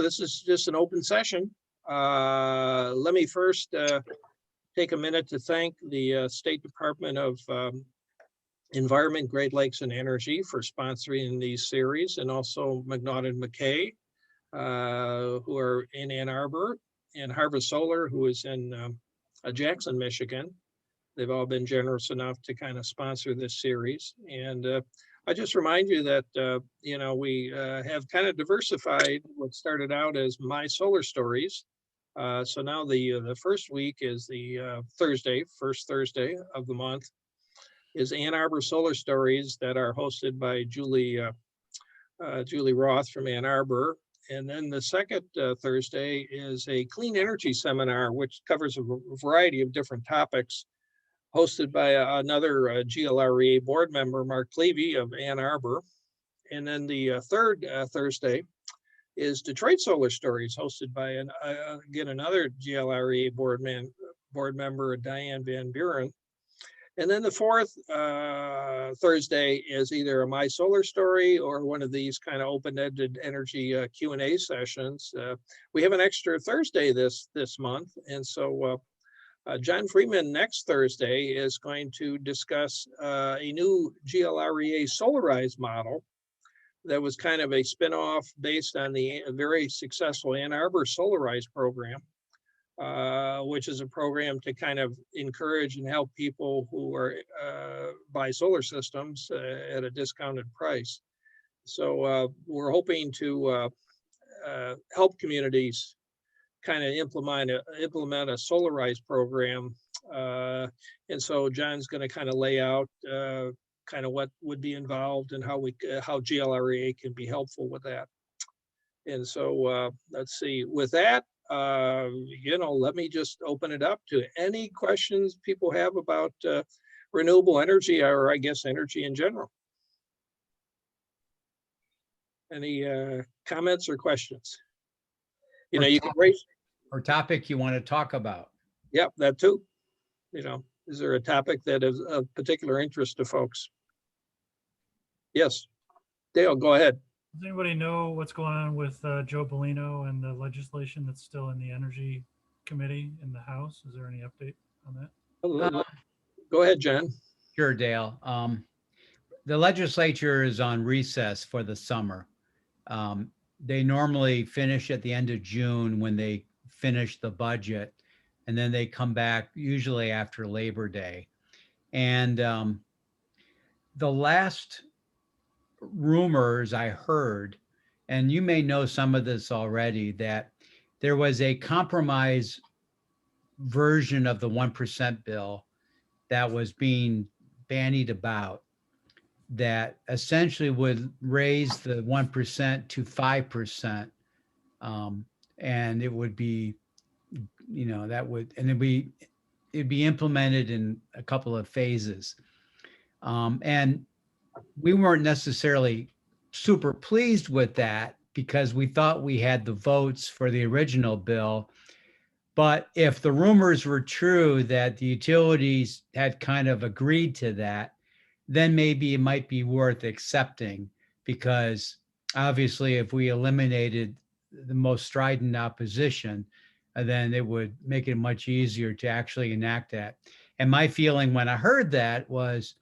this is just an open session. Let me first take a minute to thank the State Department of Environment, Great Lakes and Energy for sponsoring these series, and also McNaught and McKay, who are in Ann Arbor, and Harvest Solar, who is in Jackson, Michigan. They've all been generous enough to kind of sponsor this series. And I just remind you that, we have kind of diversified what started out as My Solar Stories. So now the first week is the first Thursday of the month is Ann Arbor Solar Stories that are hosted by Julie Roth from Ann Arbor. And then the second Thursday is a clean energy seminar, which covers a variety of different topics, hosted by another GLREA board member, Mark Levy of Ann Arbor. And then the third Thursday is Detroit Solar Stories, hosted by another GLREA board member, Diane Van Buren. And then the fourth Thursday is either a My Solar Story or one of these kind of open-ended energy Q&A sessions. We have an extra Thursday this month, and so John Freeman next Thursday is going to discuss a new GLREA Solarize model that was kind of a spinoff based on the very successful Ann Arbor Solarize program, which is a program to kind of encourage and help people who are buy solar systems at a discounted price. So we're hoping to help communities kind of implement a Solarize program. And so John's going to kind of lay out kind of what would be involved and how GLREA can be helpful with that. And so let's see, with that, let me just open it up to any questions people have about renewable energy, or I guess energy in general. Any comments or questions? You can raise. Or topic you want to talk about. Yep, that too. Is there a topic that is of particular interest to folks? Yes, Dale, go ahead. Does anybody know what's going on with Joe Bellino and the legislation that's still in the Energy Committee in the House? Is there any update on that? Go ahead, John. Sure, Dale. The legislature is on recess for the summer. They normally finish at the end of June when they finish the budget, and then they come back usually after Labor Day. And the last rumors I heard, and you may know some of this already, that there was a compromise version of the 1% bill that was being bandied about that essentially would raise the 1% to 5%. And it would be, it'd be implemented in a couple of phases. And we weren't necessarily super pleased with that because we thought we had the votes for the original bill. But if the rumors were true that the utilities had kind of agreed to that, then maybe it might be worth accepting, because obviously if we eliminated the most strident opposition, then it would make it much easier to actually enact that. And my feeling when I heard that was,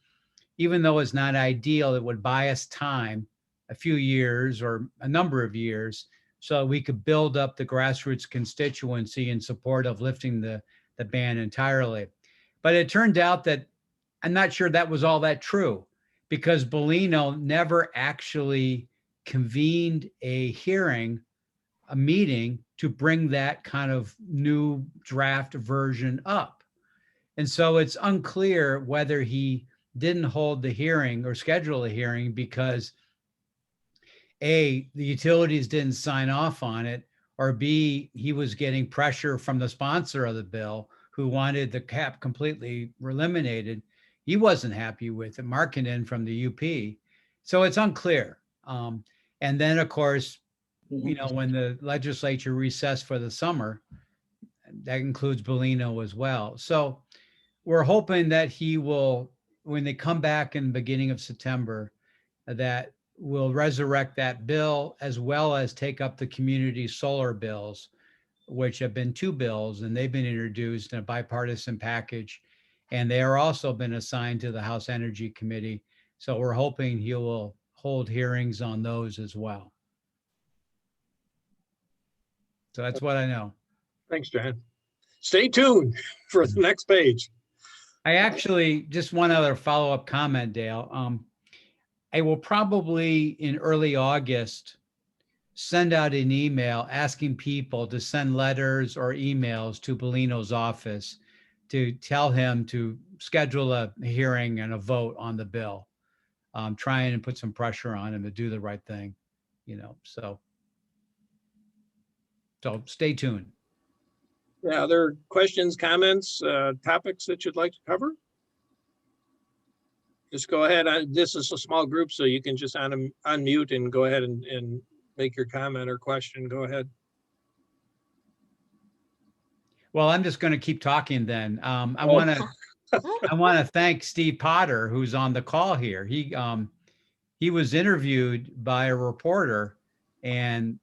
even though it's not ideal, it would buy us time, a few years or a number of years, so we could build up the grassroots constituency in support of lifting the ban entirely. But it turned out that I'm not sure that was all that true, because Bellino never actually convened a meeting to bring that kind of new draft version up. And so it's unclear whether he didn't hold the hearing or schedule a hearing because A, the utilities didn't sign off on it, or B, he was getting pressure from the sponsor of the bill who wanted the cap completely eliminated. He wasn't happy with it, Markkinen from the UP. So it's unclear. And then of course, when the legislature recessed for the summer, that includes Bellino as well. So we're hoping that he will, when they come back in the beginning of September, that will resurrect that bill as well as take up the community solar bills, which have been two bills, and they've been introduced in a bipartisan package. And they are also been assigned to the House Energy Committee. So we're hoping he will hold hearings on those as well. So that's what I know. Thanks, John. Stay tuned for the next page. I actually, just one other follow-up comment, Dale. I will probably in early August send out an email asking people to send letters or emails to Bellino's office to tell him to schedule a hearing and a vote on the bill. Trying to put some pressure on him to do the right thing, so stay tuned. Yeah, other questions, comments, topics that you'd like to cover? Just go ahead. This is a small group, so you can just unmute and go ahead and make your comment or question. Go ahead. Well, I'm just going to keep talking then. I want to thank Steve Potter, who's on the call here. He was interviewed by a reporter, and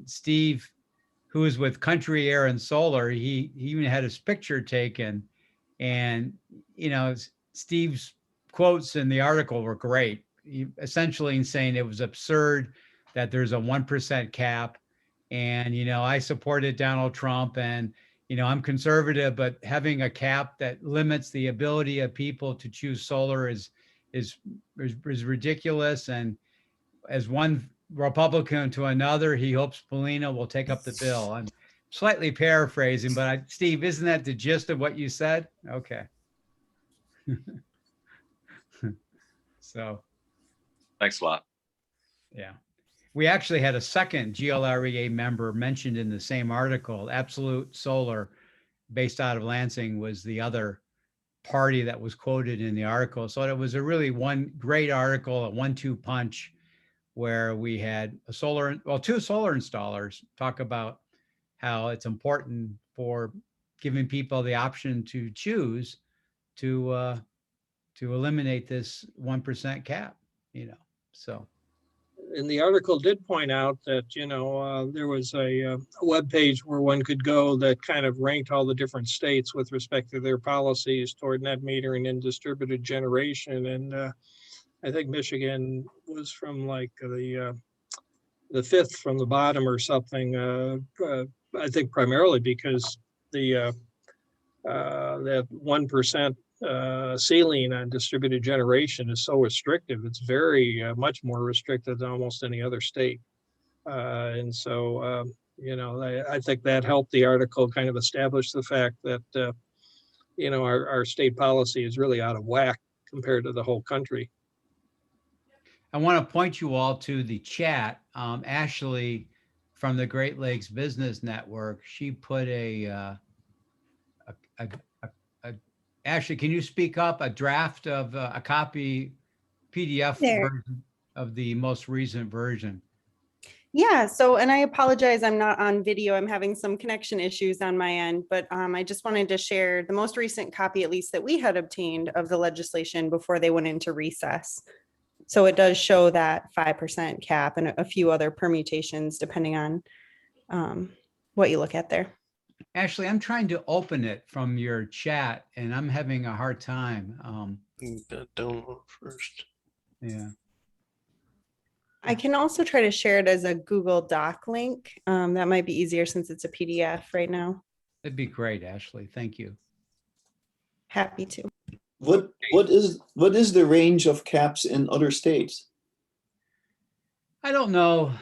Steve, who is with Country Air and Solar, he even had his picture taken, and Steve's quotes in the article were great. Essentially saying it was absurd that there's a 1% cap, and I supported Donald Trump, and I'm conservative, but having a cap that limits the ability of people to choose solar is ridiculous. And as one Republican to another, he hopes Bellino will take up the bill. I'm slightly paraphrasing, but Steve, isn't that the gist of what you said? Okay. So. Thanks a lot. Yeah. We actually had a second GLREA member mentioned in the same article. Absolute Solar, based out of Lansing, was the other party that was quoted in the article. So it was a really one great article, a 1-2 punch, where we had two solar installers talk about how it's important for giving people the option to choose to eliminate this 1% cap, so. And the article did point out that, there was a web page where one could go that kind of ranked all the different states with respect to their policies toward net metering and distributed generation. And I think Michigan was from like the fifth from the bottom or something. I think primarily because that 1% ceiling on distributed generation is so restrictive. It's very much more restricted than almost any other state. And so, I think that helped the article kind of establish the fact that, our state policy is really out of whack compared to the whole country. I want to point you all to the chat. Ashley from the Great Lakes Business Network, she put Ashley, can you speak up? A draft of a copy PDF version of the most recent version. Yeah, so, and I apologize, I'm not on video. I'm having some connection issues on my end, but I just wanted to share the most recent copy, at least that we had obtained, of the legislation before they went into recess. So it does show that 5% cap and a few other permutations depending on what you look at there. Ashley, I'm trying to open it from your chat and I'm having a hard time. Download first. Yeah. I can also try to share it as a Google Doc link. That might be easier since it's a PDF right now. That'd be great, Ashley. Thank you. Happy to. What is the range of caps in other states? I don't know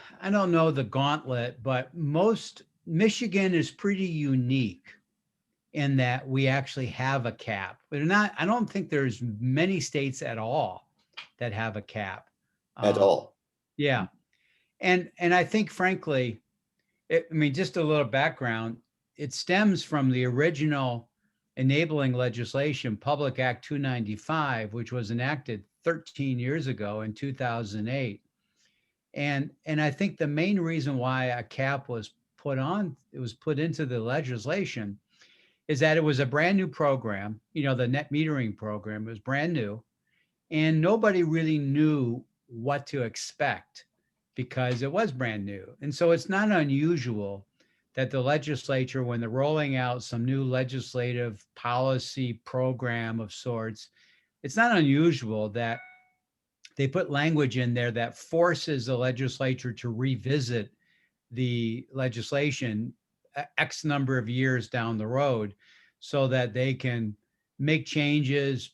the gauntlet, but Michigan is pretty unique in that we actually have a cap. I don't think there's many states at all that have a cap. At all? Yeah. And I think, frankly, just a little background, it stems from the original enabling legislation, Public Act 295, which was enacted 13 years ago in 2008. And I think the main reason why a cap was put into the legislation is that it was a brand new program, the net metering program was brand new, and nobody really knew what to expect because it was brand new. And so it's not unusual that the legislature, when they're rolling out some new legislative policy program of sorts, it's not unusual that they put language in there that forces the legislature to revisit the legislation X number of years down the road so that they can make changes,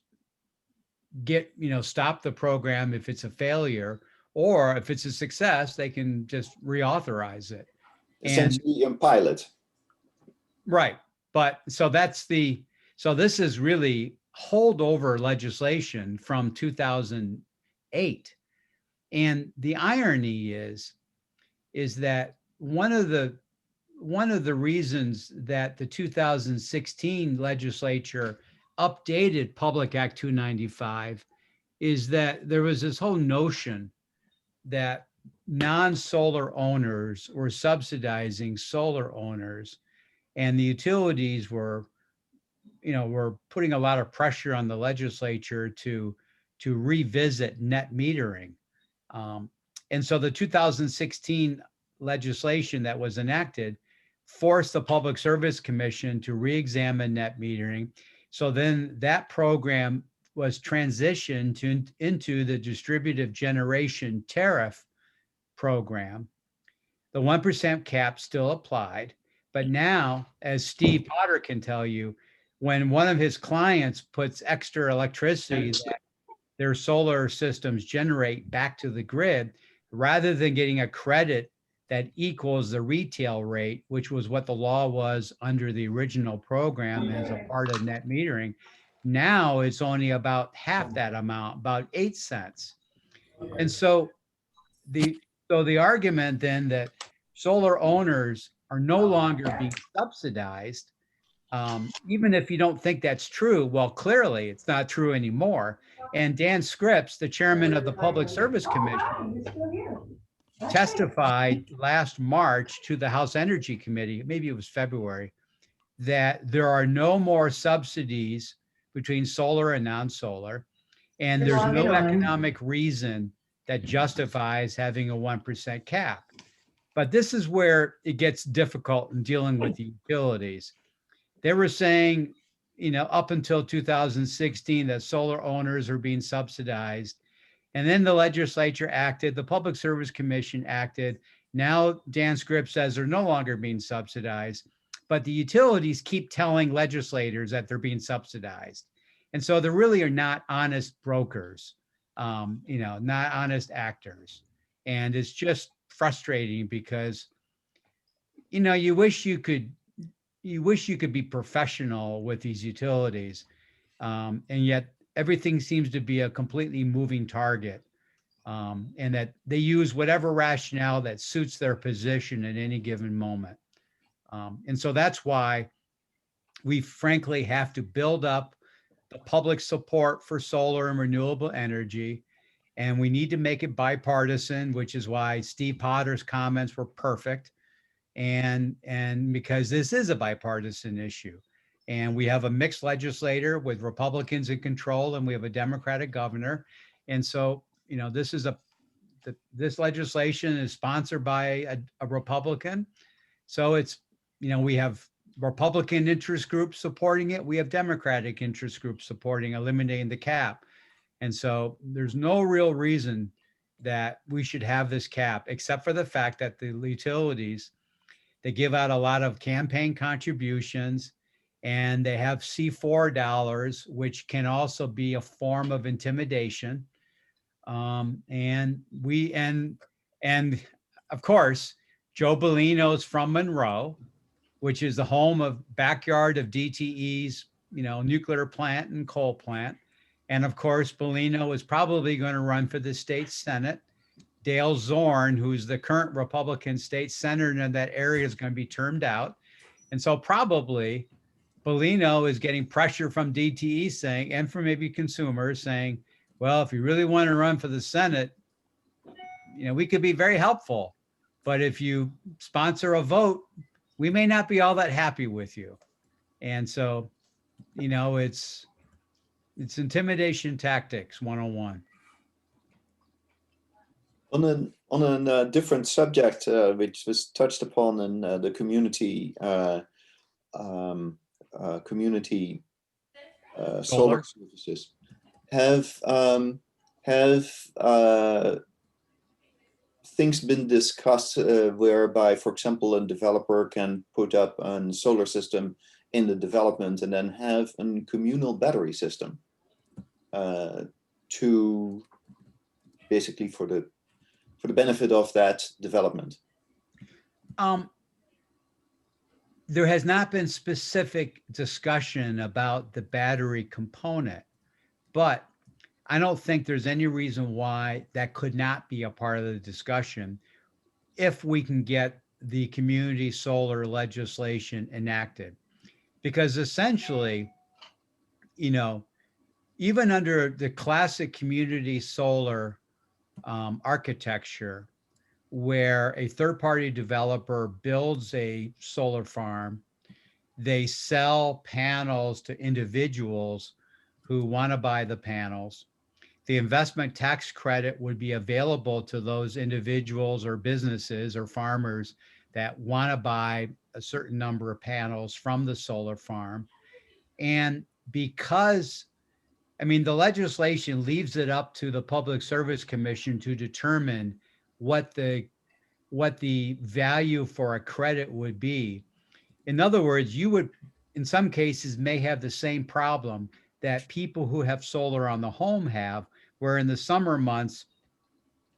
stop the program if it's a failure, or if it's a success, they can just reauthorize it. And Essentially, a pilot. right. But so this is really holdover legislation from 2008. And the irony is that one of the reasons that the 2016 legislature updated Public Act 295 is that there was this whole notion that non-solar owners were subsidizing solar owners, and the utilities were putting a lot of pressure on the legislature to revisit net metering. And so the 2016 legislation that was enacted forced the Public Service Commission to re-examine net metering. So then that program was transitioned into the distributive generation tariff program. The 1% cap still applied, but now, as Steve Potter can tell you, when one of his clients puts extra electricity that their solar systems generate back to the grid, rather than getting a credit that equals the retail rate, which was what the law was under the original program as a part of net metering, now it's only about half that amount, about 8 cents. And so the argument then that solar owners are no longer being subsidized, even if you don't think that's true, well, clearly it's not true anymore. And Dan Scripps, the chairman of the Public Service Commission, testified last March to the House Energy Committee, maybe it was February, that there are no more subsidies between solar and non-solar, and there's no economic reason that justifies having a 1% cap. But this is where it gets difficult in dealing with the utilities. They were saying, up until 2016 that solar owners are being subsidized. And then the legislature acted, the Public Service Commission acted. Now Dan Scripps says they're no longer being subsidized, but the utilities keep telling legislators that they're being subsidized. And so they really are not honest brokers, not honest actors. And it's just frustrating because, you wish you could be professional with these utilities. And yet everything seems to be a completely moving target, and that they use whatever rationale that suits their position at any given moment. And so that's why we frankly have to build up the public support for solar and renewable energy. And we need to make it bipartisan, which is why Steve Potter's comments were perfect. And because this is a bipartisan issue. And we have a mixed legislature with Republicans in control, and we have a Democratic governor. And so, this legislation is sponsored by a Republican. So it's, we have Republican interest groups supporting it. We have Democratic interest groups supporting eliminating the cap. And so there's no real reason that we should have this cap, except for the fact that the utilities, they give out a lot of campaign contributions, and they have C4 dollars, which can also be a form of intimidation. And of course, Joe Bellino's from Monroe, which is the home of backyard of DTE's, nuclear plant and coal plant. And of course, Bellino is probably going to run for the state Senate. Dale Zorn, who's the current Republican state senator in that area, is going to be termed out. And so probably Bellino is getting pressure from DTE saying, and from maybe consumers saying, well, if you really want to run for the Senate, we could be very helpful. But if you sponsor a vote, we may not be all that happy with you. And so, it's intimidation tactics 101. On a different subject, which was touched upon in the community community solar Solar. services, have things been discussed whereby, for example, a developer can put up a solar system in the development and then have a communal battery system to basically for the benefit of that development? There has not been specific discussion about the battery component, but I don't think there's any reason why that could not be a part of the discussion if we can get the community solar legislation enacted. Because essentially, you know, even under the classic community solar architecture, where a third-party developer builds a solar farm, they sell panels to individuals who want to buy the panels. The investment tax credit would be available to those individuals or businesses or farmers that want to buy a certain number of panels from the solar farm. And because, I mean, the legislation leaves it up to the Public Service Commission to determine what the value for a credit would be. In other words, you would, in some cases, may have the same problem that people who have solar on the home have, where in the summer months,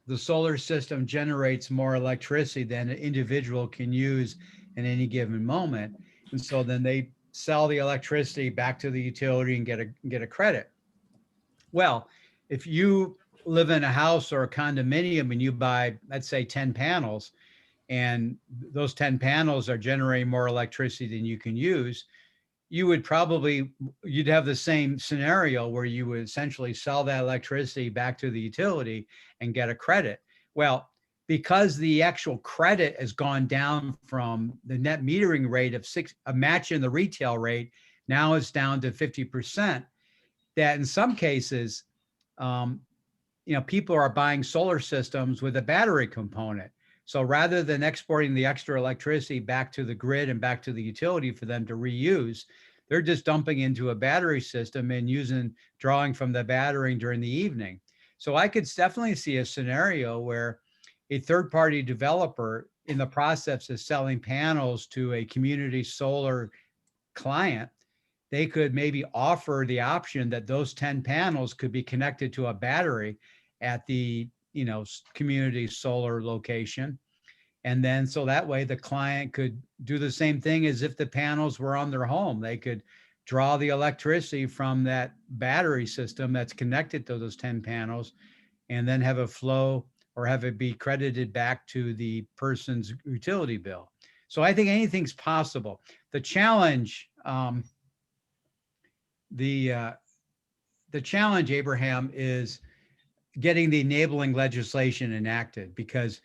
the solar system generates more electricity than an individual can use in any given moment. And so then they sell the electricity back to the utility and get a credit. Well, if you live in a house or a condominium and you buy, let's say 10 panels, and those 10 panels are generating more electricity than you can use, you'd have the same scenario where you would essentially sell that electricity back to the utility and get a credit. Well, because the actual credit has gone down from the net metering rate of a match in the retail rate, now it's down to 50%, that in some cases, people are buying solar systems with a battery component. So rather than exporting the extra electricity back to the grid and back to the utility for them to reuse, they're just dumping into a battery system and drawing from the battery during the evening. So I could definitely see a scenario where a third-party developer in the process of selling panels to a community solar client, they could maybe offer the option that those 10 panels could be connected to a battery at the community solar location. And then so that way the client could do the same thing as if the panels were on their home. They could draw the electricity from that battery system that's connected to those 10 panels and then have a flow or have it be credited back to the person's utility bill. So I think anything's possible. The challenge, the challenge, Abraham, is getting the enabling legislation enacted, because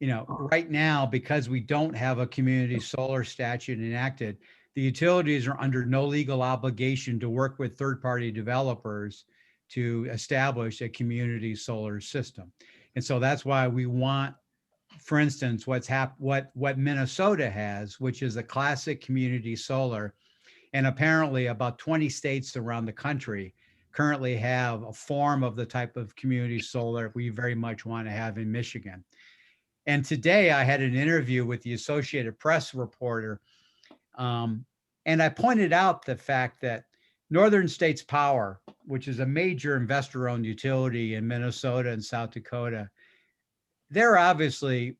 right now, because we don't have a community solar statute enacted, the utilities are under no legal obligation to work with third-party developers to establish a community solar system. And so that's why we want, for instance, what Minnesota has, which is a classic community solar, and apparently about 20 states around the country currently have a form of the type of community solar we very much want to have in Michigan. And today I had an interview with the Associated Press reporter, and I pointed out the fact that Northern States Power, which is a major investor-owned utility in Minnesota and South Dakota, they're obviously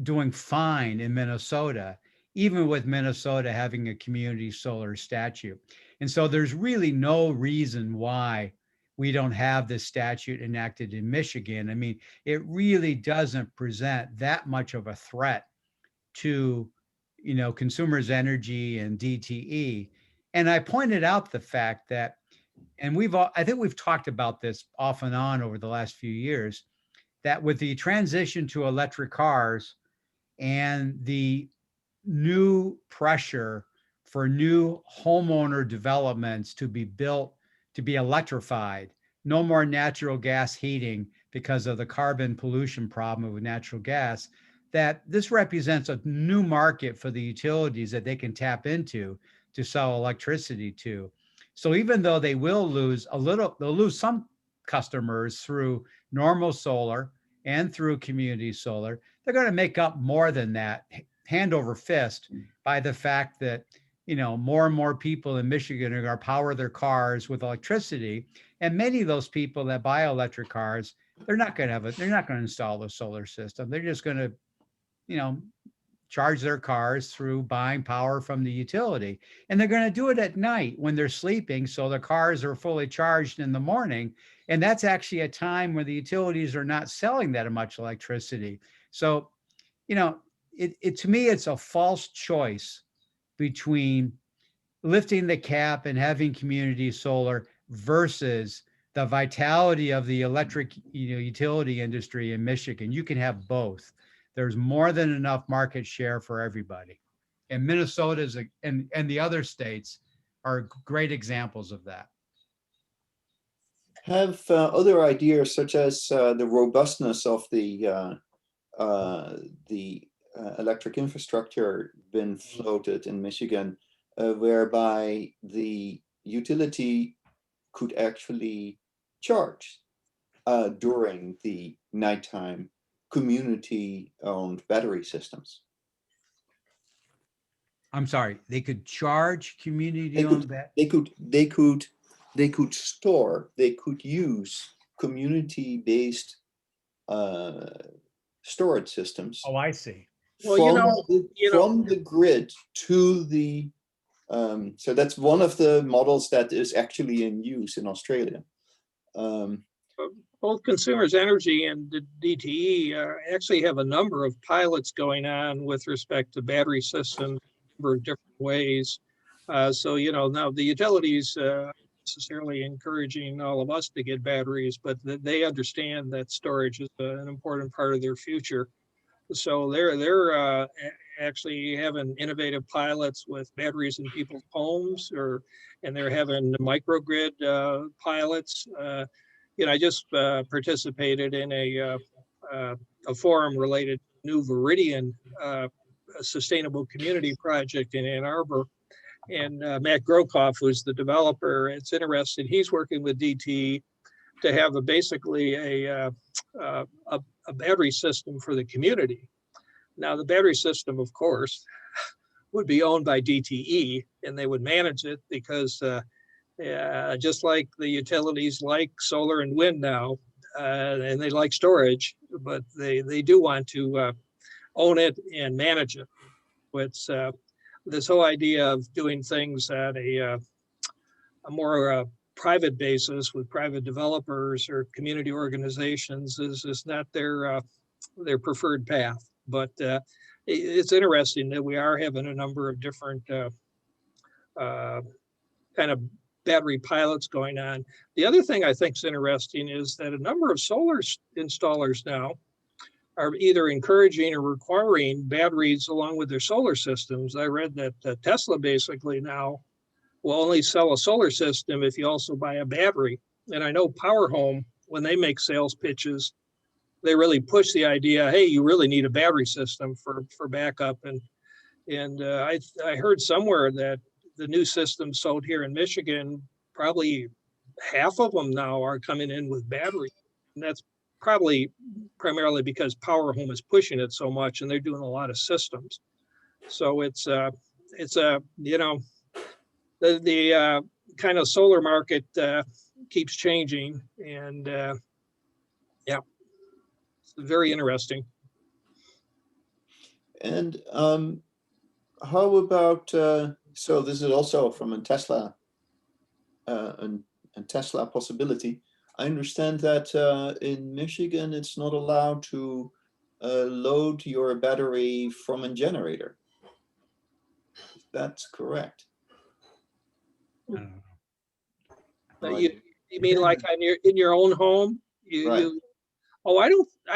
doing fine in Minnesota, even with Minnesota having a community solar statute. And so there's really no reason why we don't have this statute enacted in Michigan. I mean, it really doesn't present that much of a threat to, consumers' energy and DTE. And I pointed out the fact that, and I think we've talked about this off and on over the last few years, that with the transition to electric cars and the new pressure for new homeowner developments to be built to be electrified, no more natural gas heating, because of the carbon pollution problem with natural gas, that this represents a new market for the utilities that they can tap into to sell electricity to. So even though they will lose a little, they'll lose some customers through normal solar and through community solar, they're going to make up more than that, hand over fist, by the fact that, you know, more and more people in Michigan are going to power their cars with electricity. And many of those people that buy electric cars, they're not going to install a solar system. They're just going to, you know, charge their cars through buying power from the utility. And they're going to do it at night when they're sleeping, so their cars are fully charged in the morning. And that's actually a time where the utilities are not selling that much electricity. So, you know, it to me, it's a false choice between lifting the cap and having community solar versus the vitality of the electric, you know, utility industry in Michigan. You can have both. There's more than enough market share for everybody. And Minnesota's and the other states are great examples of that. Have other ideas such as the robustness of the electric infrastructure been floated in Michigan, whereby the utility could actually charge during the nighttime community-owned battery systems? I'm sorry, they could charge community-owned that? They could store, they could use community-based storage systems. Oh, I see. Well, From the grid to the, so that's one of the models that is actually in use in Australia. Both Consumers Energy and the DTE actually have a number of pilots going on with respect to battery systems for different ways. So, you know, now the utilities necessarily encouraging all of us to get batteries, but they understand that storage is an important part of their future. So they're actually having innovative pilots with batteries in people's homes, and they're having microgrid pilots. You know, I just participated in a forum related to New Viridian, a sustainable community project in Ann Arbor. And Matt Grokoff, who's the developer, it's interesting. He's working with DTE to have basically a battery system for the community. Now, the battery system, of course, would be owned by DTE, and they would manage it because just like the utilities like solar and wind now, and they like storage, but they do want to own it and manage it. It's this whole idea of doing things at a more private basis with private developers or community organizations is not their preferred path. But it's interesting that we are having a number of different kind of battery pilots going on. The other thing I think is interesting is that a number of solar installers now are either encouraging or requiring batteries along with their solar systems. I read that Tesla basically now will only sell a solar system if you also buy a battery. And I know Power Home, when they make sales pitches, they really push the idea, hey, you really need a battery system for backup. And I heard somewhere that the new systems sold here in Michigan, probably half of them now are coming in with batteries. And that's probably primarily because Power Home is pushing it so much and they're doing a lot of systems. So it's you know, the kind of solar market keeps changing, and yeah, it's very interesting. And how about, so this is also from a Tesla, a Tesla possibility. I understand that in Michigan, it's not allowed to load your battery from a generator. That's correct. I don't know. You mean like in your own home? Right. Oh, I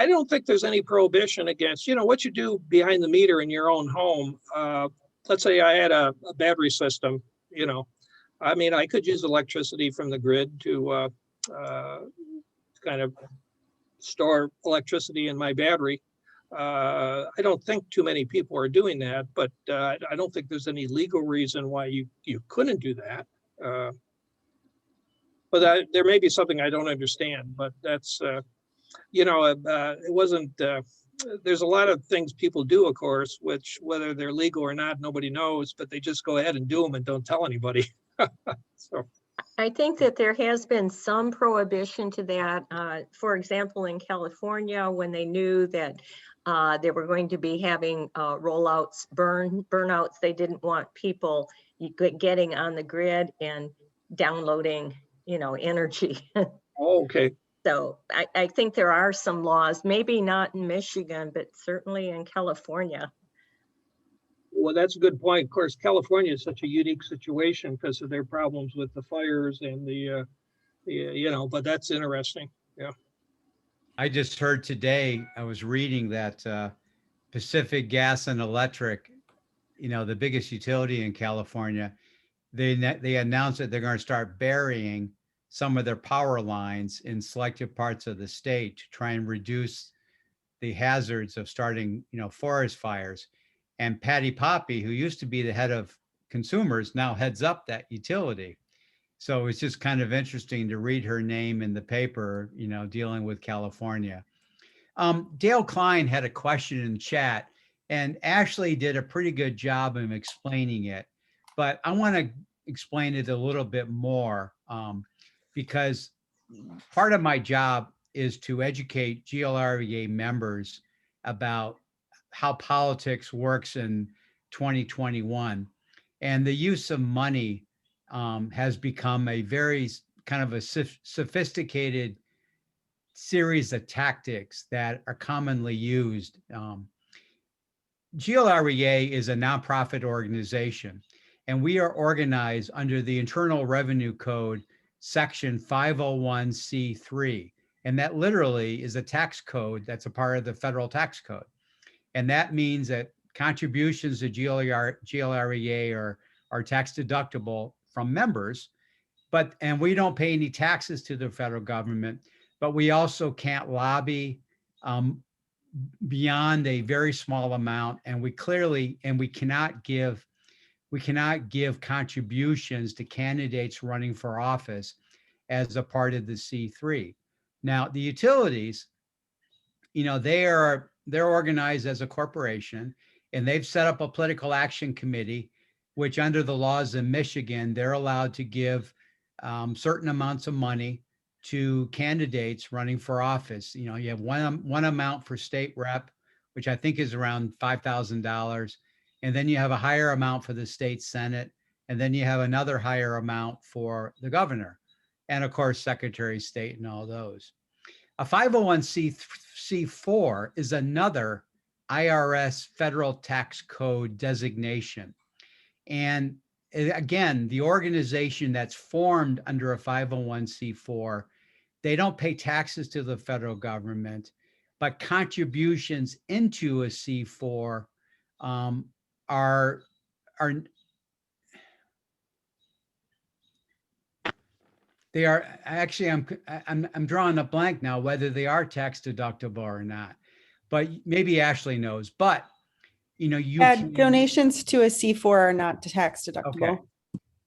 don't think there's any prohibition against, you know, what you do behind the meter in your own home. Let's say I had a battery system, you know, I mean, I could use electricity from the grid to kind of store electricity in my battery. I don't think too many people are doing that, but I don't think there's any legal reason why you couldn't do that. But there may be something I don't understand, but that's, it wasn't, there's a lot of things people do, of course, which whether they're legal or not, nobody knows, but they just go ahead and do them and don't tell anybody. So, I think that there has been some prohibition to that. For example, in California, when they knew that they were going to be having rollouts, burnouts, they didn't want people getting on the grid and downloading, energy. oh, okay. So I think there are some laws, maybe not in Michigan, but certainly in California. Well, that's a good point. Of course, California is such a unique situation because of their problems with the fires and but that's interesting. Yeah. I just heard today, I was reading that Pacific Gas and Electric, the biggest utility in California, they announced that they're going to start burying some of their power lines in selected parts of the state to try and reduce the hazards of starting, forest fires. And Patty Poppy, who used to be the head of consumers, now heads up that utility. So it's just kind of interesting to read her name in the paper, dealing with California. Dale Klein had a question in chat, and Ashley did a pretty good job of explaining it, but I want to explain it a little bit more because part of my job is to educate GLREA members about how politics works in 2021. And the use of money has become a very kind of a sophisticated series of tactics that are commonly used. GLREA is a nonprofit organization, and we are organized under the Internal Revenue Code, Section 501c3. And that literally is a tax code that's a part of the federal tax code. And that means that contributions to GLREA are tax deductible from members, and we don't pay any taxes to the federal government, but we also can't lobby beyond a very small amount. And we cannot give contributions to candidates running for office as a part of the C3. Now, the utilities, they're organized as a corporation, and they've set up a political action committee, which under the laws in Michigan, they're allowed to give certain amounts of money to candidates running for office. You have one amount for state rep, which I think is around $5,000. And then you have a higher amount for the state Senate. And then you have another higher amount for the governor. And of course, Secretary of State and all those. A 501c4 is another IRS federal tax code designation. And again, the organization that's formed under a 501c4, they don't pay taxes to the federal government, but contributions into a C4 are they are actually, I'm drawing a blank now whether they are tax deductible or not, but maybe Ashley knows. But donations to a C4 are not tax deductible. Okay.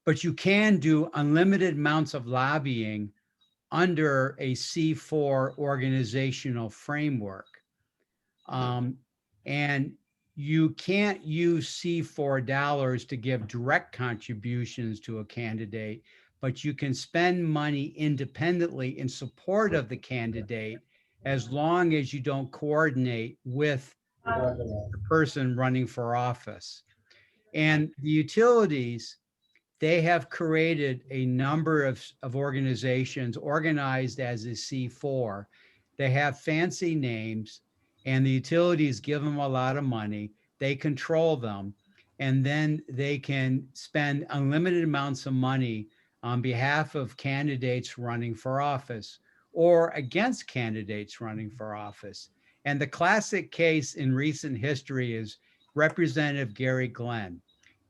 But you can do unlimited amounts of lobbying under a C4 organizational framework. And you can't use C4 dollars to give direct contributions to a candidate, but you can spend money independently in support of the candidate as long as you don't coordinate with the person running for office. And the utilities, they have created a number of organizations organized as a C4. They have fancy names, and the utilities give them a lot of money. They control them, and then they can spend unlimited amounts of money on behalf of candidates running for office or against candidates running for office. And the classic case in recent history is Representative Gary Glenn.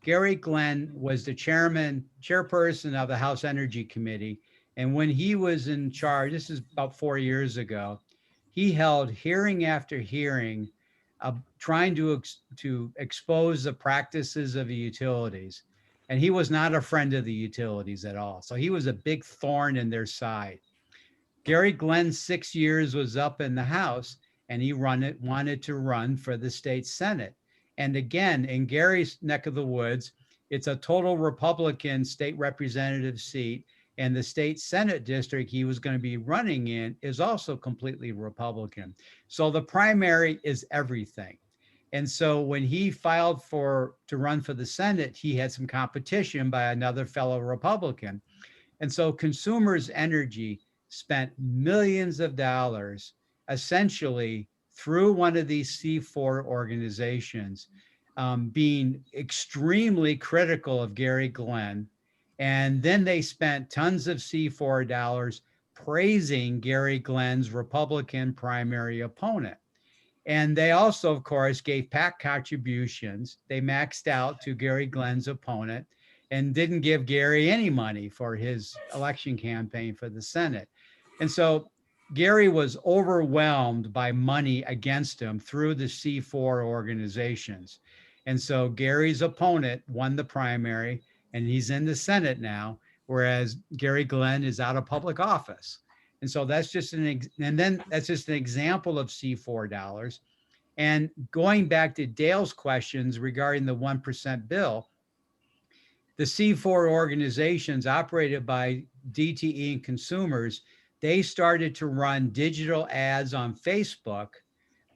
Gary Glenn was the chairperson of the House Energy Committee. And when he was in charge, this is about 4 years ago, he held hearing after hearing, trying to expose the practices of the utilities. And he was not a friend of the utilities at all. So he was a big thorn in their side. Gary Glenn's 6 years was up in the House, and he wanted to run for the state Senate. And again, in Gary's neck of the woods, it's a total Republican state representative seat. And the state Senate district he was going to be running in is also completely Republican. So the primary is everything. And so when he filed to run for the Senate, he had some competition by another fellow Republican. And so Consumers Energy spent millions of dollars essentially through one of these C4 organizations, being extremely critical of Gary Glenn. And then they spent tons of C4 dollars praising Gary Glenn's Republican primary opponent. And they also, of course, gave PAC contributions. They maxed out to Gary Glenn's opponent and didn't give Gary any money for his election campaign for the Senate. And so Gary was overwhelmed by money against him through the C4 organizations. And so Gary's opponent won the primary, and he's in the Senate now, whereas Gary Glenn is out of public office. And so that's just an example of C4 dollars. And going back to Dale's questions regarding the 1% bill, the C4 organizations operated by DTE and consumers, they started to run digital ads on Facebook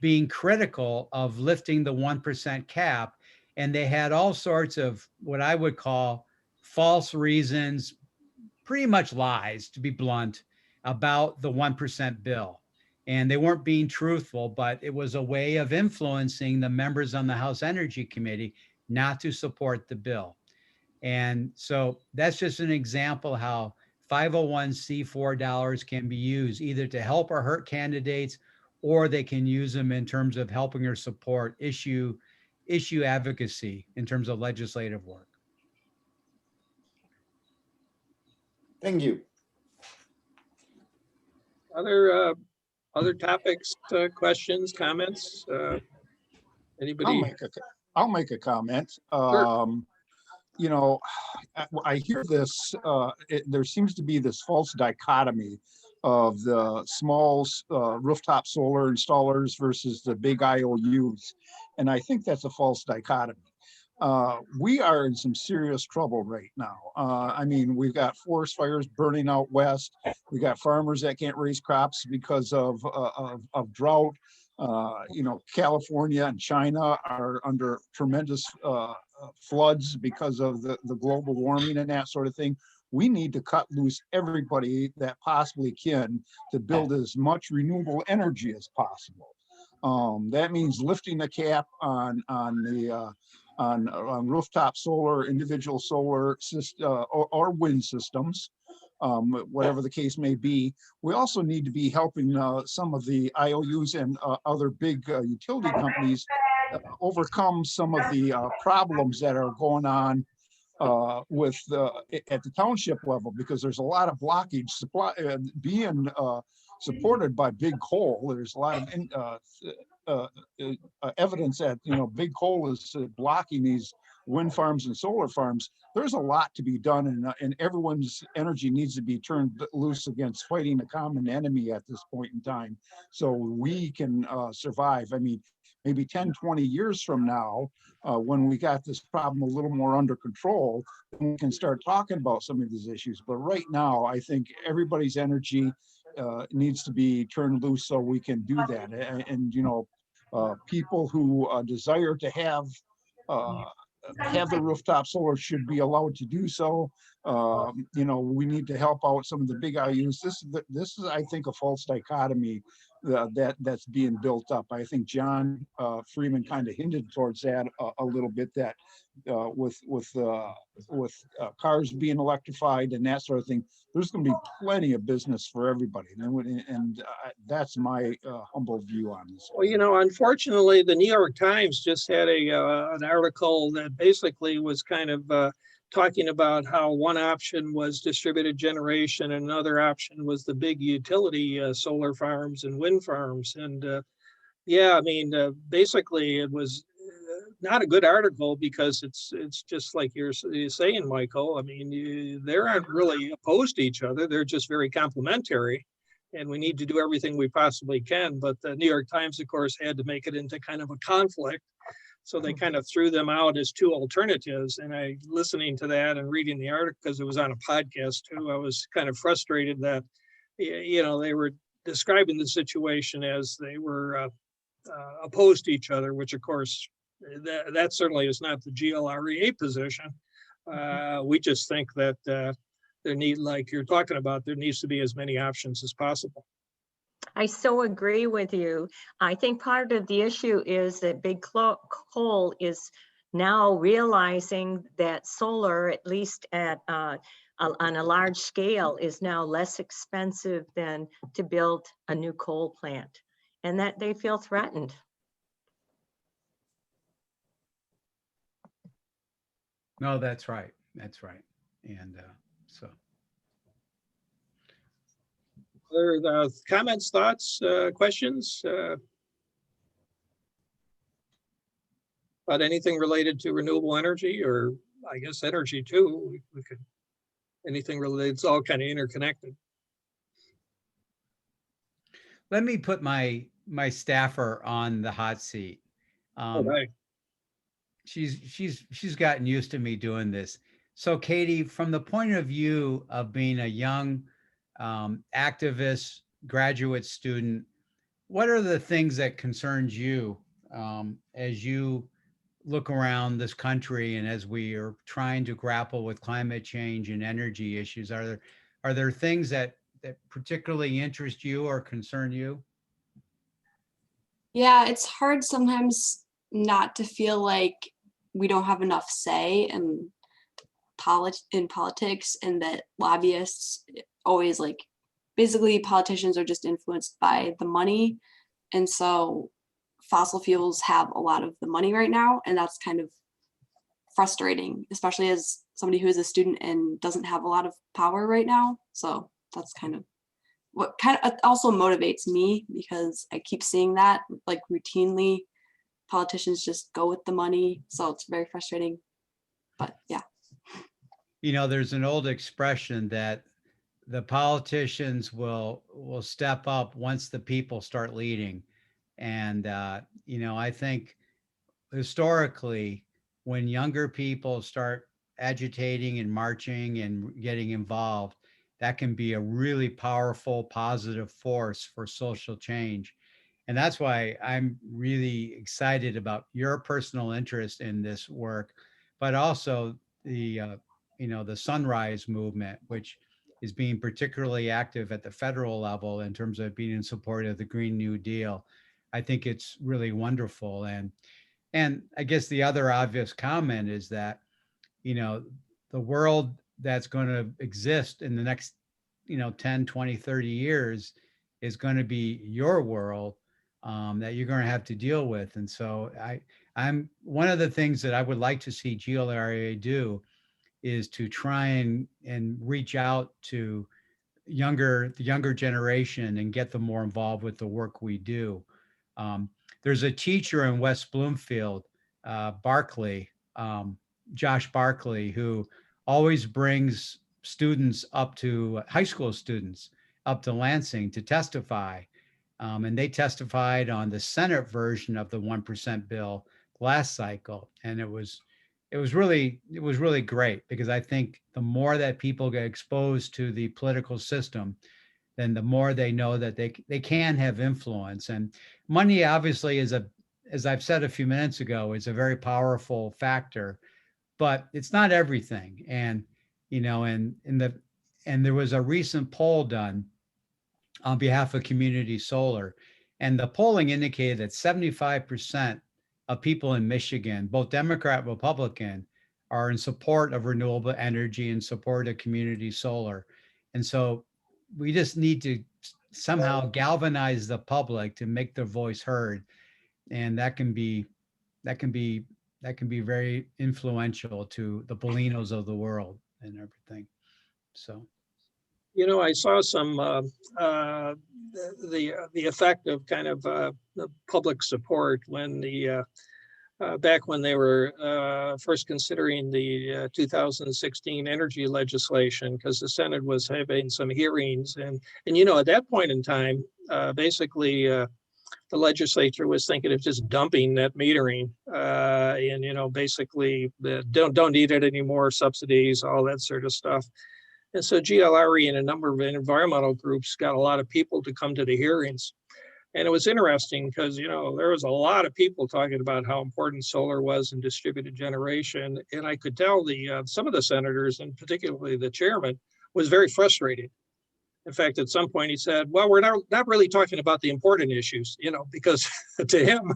being critical of lifting the 1% cap. And they had all sorts of what I would call false reasons, pretty much lies, to be blunt, about the 1% bill. And they weren't being truthful, but it was a way of influencing the members on the House Energy Committee not to support the bill. And so that's just an example how 501c4 dollars can be used either to help or hurt candidates, or they can use them in terms of helping or support issue advocacy in terms of legislative work. Thank you. Other topics, questions, comments? Anybody? I'll make a comment. Sure. You know, I hear this, there seems to be this false dichotomy of the small rooftop solar installers versus the big IOUs. And I think that's a false dichotomy. We are in some serious trouble right now. I mean, we've got forest fires burning out west. We got farmers that can't raise crops because of drought. You know, California and China are under tremendous floods because of the global warming and that sort of thing. We need to cut loose everybody that possibly can to build as much renewable energy as possible. That means lifting the cap on rooftop solar, individual solar system, or wind systems, whatever the case may be. We also need to be helping some of the IOUs and other big utility companies overcome some of the problems that are going on with at the township level, because there's a lot of blockage being supported by big coal. There's a lot of evidence that, you know, big coal is blocking these wind farms and solar farms. There's a lot to be done, and everyone's energy needs to be turned loose against fighting a common enemy at this point in time, so we can survive. I mean, maybe 10, 20 years from now, when we got this problem a little more under control, we can start talking about some of these issues. But right now, I think everybody's energy needs to be turned loose so we can do that. And you know, people who desire to have the rooftop solar should be allowed to do so. You know, we need to help out some of the big IUs. This is, I think, a false dichotomy that's being built up. I think John Freeman kind of hinted towards that a little bit, that with cars being electrified and that sort of thing, there's going to be plenty of business for everybody. And that's my humble view on this. Well, you know, unfortunately, the New York Times just had an article that basically was kind of talking about how one option was distributed generation and another option was the big utility solar farms and wind farms. And yeah, I mean, basically it was not a good article because it's just like you're saying, Michael. I mean, they aren't really opposed to each other. They're just very complementary. And we need to do everything we possibly can. But the New York Times, of course, had to make it into kind of a conflict. So they kind of threw them out as two alternatives. And I, listening to that and reading the article, because it was on a podcast too, I was kind of frustrated that, you know, they were describing the situation as they were opposed to each other, which of course, that certainly is not the GLREA position. We just think that there need, like you're talking about, there needs to be as many options as possible. I so agree with you. I think part of the issue is that big coal is now realizing that solar, at least at on a large scale, is now less expensive than to build a new coal plant, and that they feel threatened. No, that's right. That's right. And so. Other comments, thoughts, questions about anything related to renewable energy, or I guess energy too? We could, anything related, it's all kind of interconnected. Let me put my staffer on the hot seat. Okay. She's gotten used to me doing this. So Katie, from the point of view of being a young activist, graduate student, what are the things that concerns you as you look around this country and as we are trying to grapple with climate change and energy issues? Are there things that particularly interest you or concern you? Yeah, it's hard sometimes not to feel like we don't have enough say in politics, and that lobbyists always, like, basically politicians are just influenced by the money. And so fossil fuels have a lot of the money right now, and that's kind of frustrating, especially as somebody who is a student and doesn't have a lot of power right now. So that's kind of what kind of also motivates me, because I keep seeing that, like, routinely politicians just go with the money. So it's very frustrating. But yeah. You know, there's an old expression that the politicians will step up once the people start leading. And, you know, I think historically, when younger people start agitating and marching and getting involved, that can be a really powerful, positive force for social change. And that's why I'm really excited about your personal interest in this work, but also the, you know, the Sunrise Movement, which is being particularly active at the federal level in terms of being in support of the Green New Deal. I think it's really wonderful. And I guess the other obvious comment is that, you know, the world that's going to exist in the next, you know, 10, 20, 30 years is going to be your world that you're going to have to deal with. And so I'm one of the things that I would like to see GLRA do is to try and reach out to the younger generation and get them more involved with the work we do. There's a teacher in West Bloomfield, Barkley, Josh Barkley, who always brings students up to high school students up to Lansing to testify. And they testified on the Senate version of the 1% bill last cycle. And it was really great, because I think the more that people get exposed to the political system, then the more they know that they can have influence. And money obviously is as I've said a few minutes ago, is a very powerful factor, but it's not everything. And, you know, and there was a recent poll done on behalf of Community Solar, and the polling indicated that 75% of people in Michigan, both Democrat and Republican, are in support of renewable energy and support of community solar. And so we just need to somehow galvanize the public to make their voice heard. And that can be, that can be very influential to the Bolinos of the world and everything. So. You know, I saw some the effect of kind of the public support when back when they were first considering the 2016 energy legislation, because the Senate was having some hearings, and you know, at that point in time, basically the legislature was thinking of just dumping net metering, and you know, basically don't need it anymore, subsidies, all that sort of stuff. And so GLRE and a number of environmental groups got a lot of people to come to the hearings. And it was interesting because, you know, there was a lot of people talking about how important solar was in distributed generation. And I could tell some of the senators, and particularly the chairman, was very frustrated. In fact, at some point he said, well, we're not really talking about the important issues, you know, because to him,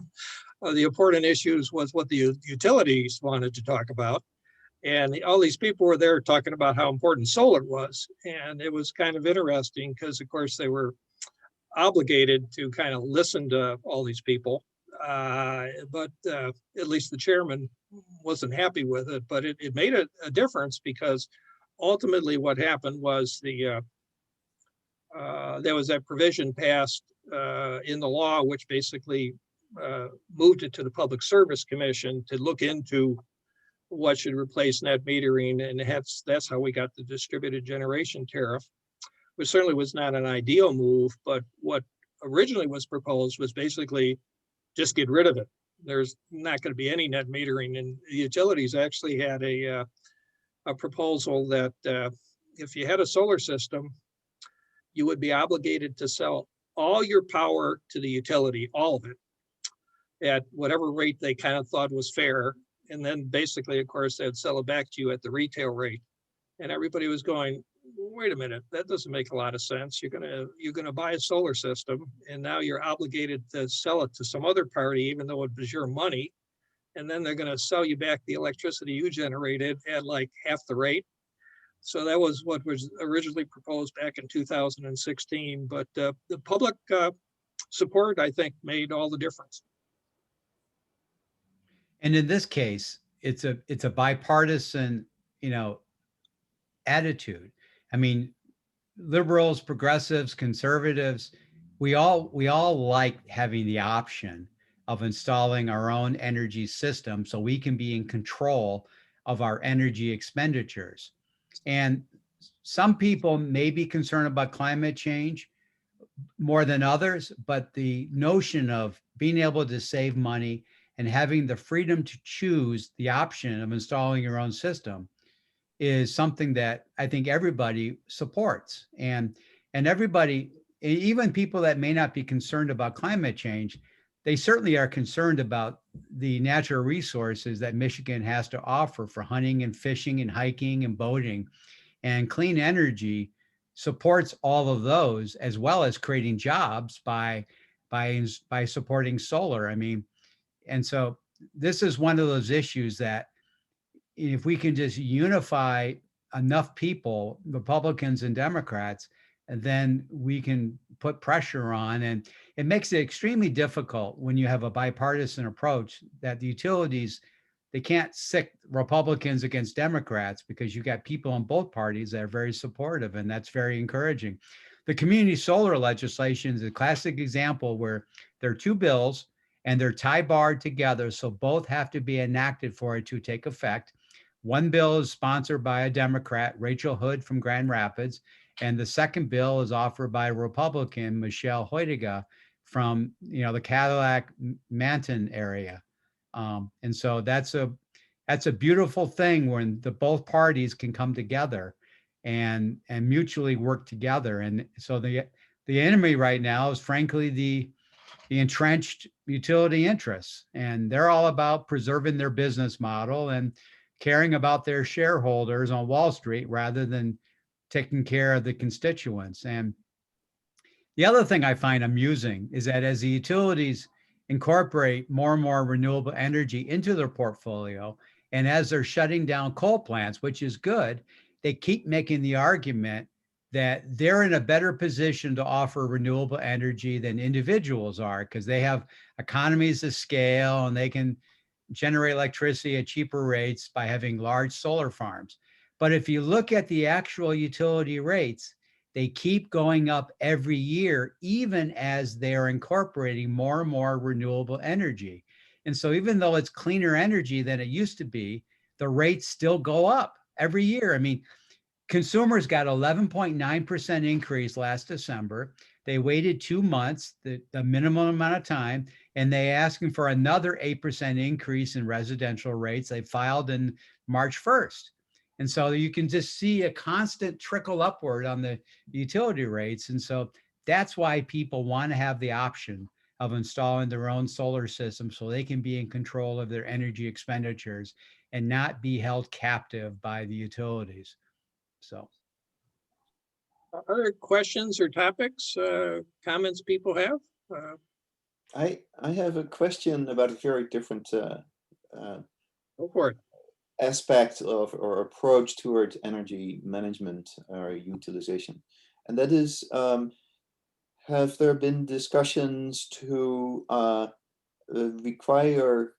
the important issues was what the utilities wanted to talk about. And all these people were there talking about how important solar was. And it was kind of interesting because, of course, they were obligated to kind of listen to all these people. But at least the chairman wasn't happy with it. But it made a difference, because ultimately what happened was there was that provision passed in the law, which basically moved it to the Public Service Commission to look into what should replace net metering, and that's how we got the distributed generation tariff, which certainly was not an ideal move, but what originally was proposed was basically just get rid of it. There's not going to be any net metering, and the utilities actually had a proposal that if you had a solar system, you would be obligated to sell all your power to the utility, all of it, at whatever rate they kind of thought was fair. And then basically, of course, they'd sell it back to you at the retail rate. And everybody was going, wait a minute, that doesn't make a lot of sense. You're gonna buy a solar system, and now you're obligated to sell it to some other party, even though it was your money. And then they're gonna sell you back the electricity you generated at like half the rate. So that was what was originally proposed back in 2016. But the public support, I think, made all the difference. And in this case, it's a bipartisan, you know, attitude. I mean, liberals, progressives, conservatives, we all like having the option of installing our own energy system so we can be in control of our energy expenditures. And some people may be concerned about climate change more than others, but the notion of being able to save money and having the freedom to choose the option of installing your own system is something that I think everybody supports. And everybody, even people that may not be concerned about climate change, they certainly are concerned about the natural resources that Michigan has to offer for hunting and fishing and hiking and boating. And clean energy supports all of those, as well as creating jobs by supporting solar. I mean, and so this is one of those issues that if we can just unify enough people, Republicans and Democrats, and then we can put pressure on. And it makes it extremely difficult when you have a bipartisan approach that the utilities, they can't sick Republicans against Democrats, because you got people in both parties that are very supportive, and that's very encouraging. The community solar legislation is a classic example where there are two bills and they're tie-barred together, so both have to be enacted for it to take effect. One bill is sponsored by a Democrat, Rachel Hood from Grand Rapids, and the second bill is offered by a Republican, Michelle Hoytiga, from the Cadillac Manton area. And so that's a beautiful thing when both parties can come together and mutually work together. And so the enemy right now is frankly the entrenched utility interests, and they're all about preserving their business model and caring about their shareholders on Wall Street rather than taking care of the constituents. And the other thing I find amusing is that as the utilities incorporate more and more renewable energy into their portfolio, and as they're shutting down coal plants, which is good, they keep making the argument that they're in a better position to offer renewable energy than individuals are, because they have economies of scale and they can generate electricity at cheaper rates by having large solar farms. But if you look at the actual utility rates, they keep going up every year, even as they're incorporating more and more renewable energy. And so even though it's cleaner energy than it used to be, the rates still go up every year. I mean, consumers got 11.9% increase last December. They waited 2 months, the minimum amount of time, and they asking for another 8% increase in residential rates. They filed in March 1st. And so you can just see a constant trickle upward on the utility rates. And so that's why people want to have the option of installing their own solar system so they can be in control of their energy expenditures and not be held captive by the utilities. So. Other questions or topics, comments people have? I have a question about a very different Go for it. aspect of or approach toward energy management or utilization. And that is, have there been discussions to require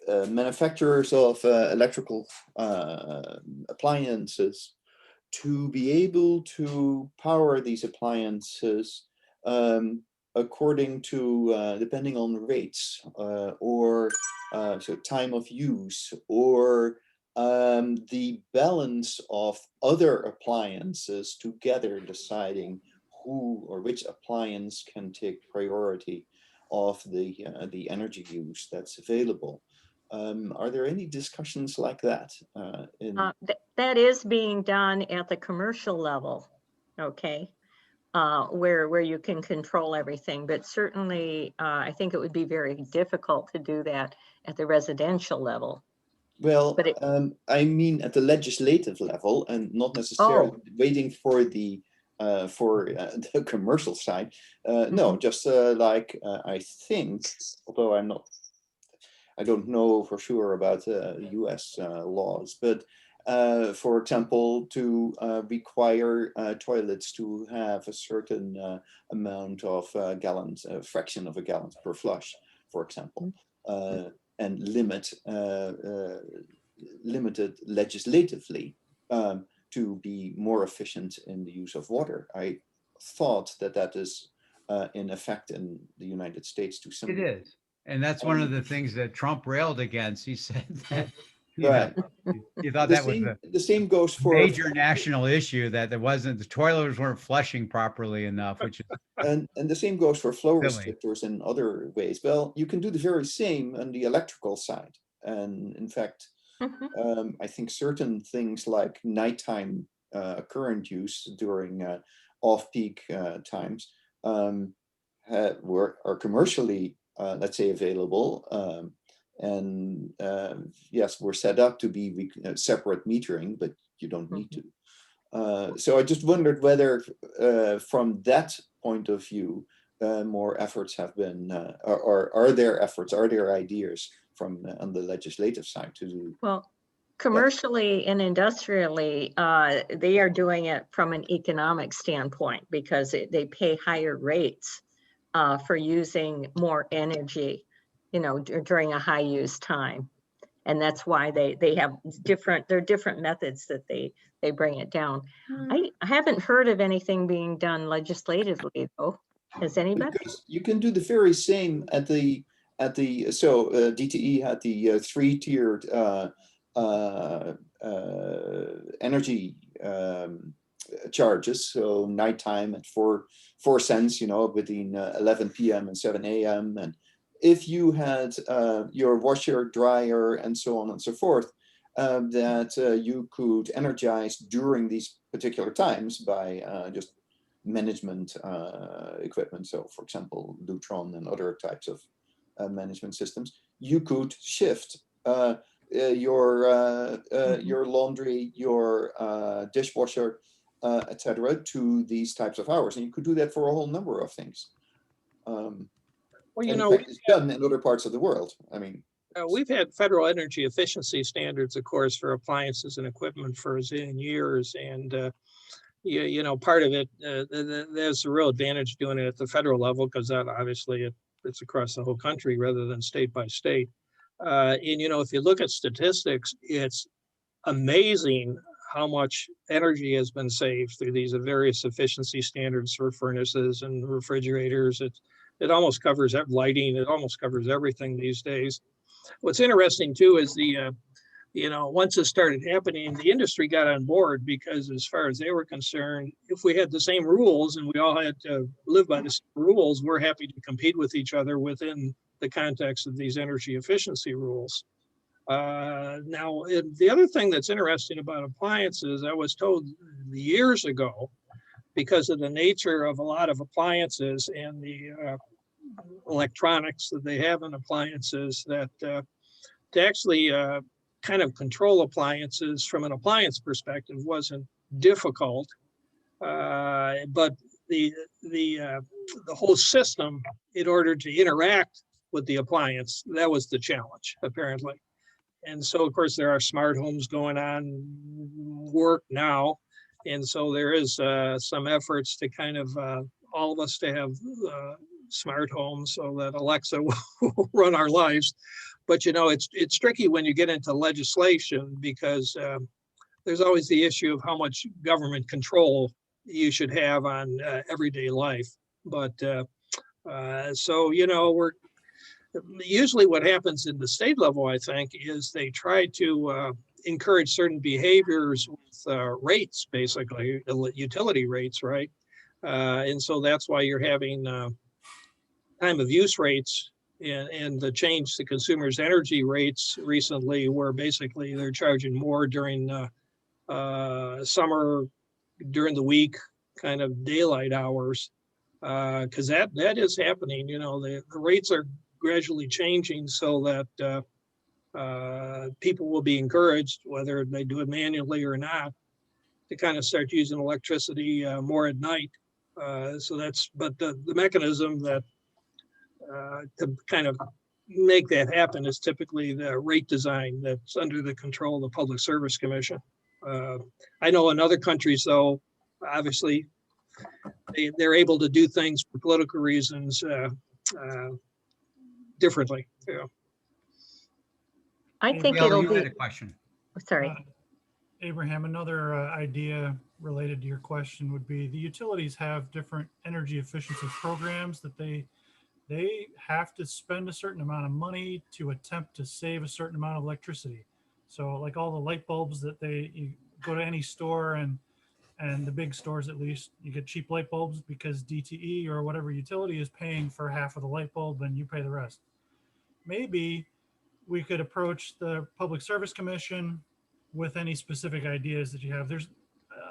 manufacturers of electrical appliances to be able to power these appliances according to, depending on rates or so time of use, or the balance of other appliances together, deciding who or which appliance can take priority of the energy use that's available. Are there any discussions like that? That is being done at the commercial level, okay? Where you can control everything, but certainly I think it would be very difficult to do that at the residential level. Well, I mean at the legislative level, and not necessarily waiting for the commercial side. No, just like I think, although I don't know for sure about US laws, but for example, to require toilets to have a certain amount of gallons, a fraction of a gallon per flush, for example, and limited legislatively to be more efficient in the use of water. I thought that is in effect in the United States to some It is. And that's one of the things that Trump railed against. He said that, right. He thought that was the same goes for major national issue, that there wasn't, the toilets weren't flushing properly enough, which is and the same goes for flow silly. restrictors in other ways. Well, you can do the very same on the electrical side. And in fact, I think certain things like nighttime current use during off-peak times are commercially, let's say, available. And yes, we're set up to be separate metering, but you don't need to. So I just wondered whether from that point of view, more efforts have been, or are there efforts, are there ideas from on the legislative side to do? Well, commercially and industrially, they are doing it from an economic standpoint because they pay higher rates for using more energy, during a high use time. And that's why they have different methods that they bring it down. I haven't heard of anything being done legislatively though. Has anybody? Because you can do the very same at the DTE had the 3-tiered energy charges. So nighttime at 4 cents, between 11 p.m. and 7 a.m. And if you had your washer, dryer, and so on and so forth, that you could energize during these particular times by just management equipment. So for example, Lutron and other types of management systems, you could shift your laundry, your dishwasher, etc., to these types of hours. And you could do that for a whole number of things. Well, in fact, it's done in other parts of the world. I mean, we've had federal energy efficiency standards, of course, for appliances and equipment for a zillion years. And, part of it, there's a real advantage doing it at the federal level because that obviously it it's across the whole country rather than state by state. And, you know, if you look at statistics, it's amazing how much energy has been saved through these various efficiency standards for furnaces and refrigerators. It almost covers lighting. It almost covers everything these days. What's interesting too is you know, once it started happening, the industry got on board because as far as they were concerned, if we had the same rules and we all had to live by the same rules, we're happy to compete with each other within the context of these energy efficiency rules. Now, the other thing that's interesting about appliances, I was told years ago, because of the nature of a lot of appliances and the electronics that they have in appliances, that to actually kind of control appliances from an appliance perspective wasn't difficult, but the whole system, in order to interact with the appliance, that was the challenge, apparently. And so, of course, there are smart homes going on work now. And so there is some efforts to kind of all of us to have smart homes so that Alexa will run our lives. But, you know, it's tricky when you get into legislation because there's always the issue of how much government control you should have on everyday life. But so, you know, usually what happens in the state level, I think, is they try to encourage certain behaviors with rates, basically, utility rates, right? And so that's why you're having time of use rates and the change to consumers' energy rates recently, where basically they're charging more during summer, during the week, kind of daylight hours, because that is happening. You know, the rates are gradually changing so that people will be encouraged, whether they do it manually or not, to kind of start using electricity more at night. So that's, but the mechanism that to kind of make that happen is typically the rate design that's under the control of the Public Service Commission. I know in other countries, though, obviously, they're able to do things for political reasons differently. Yeah. I think Bill, it'll you had be, a question. sorry. Abraham, another idea related to your question would be the utilities have different energy efficiency programs that they have to spend a certain amount of money to attempt to save a certain amount of electricity. So like all the light bulbs that you go to any store and the big stores, at least, you get cheap light bulbs because DTE or whatever utility is paying for half of the light bulb and you pay the rest. Maybe we could approach the Public Service Commission with any specific ideas that you have.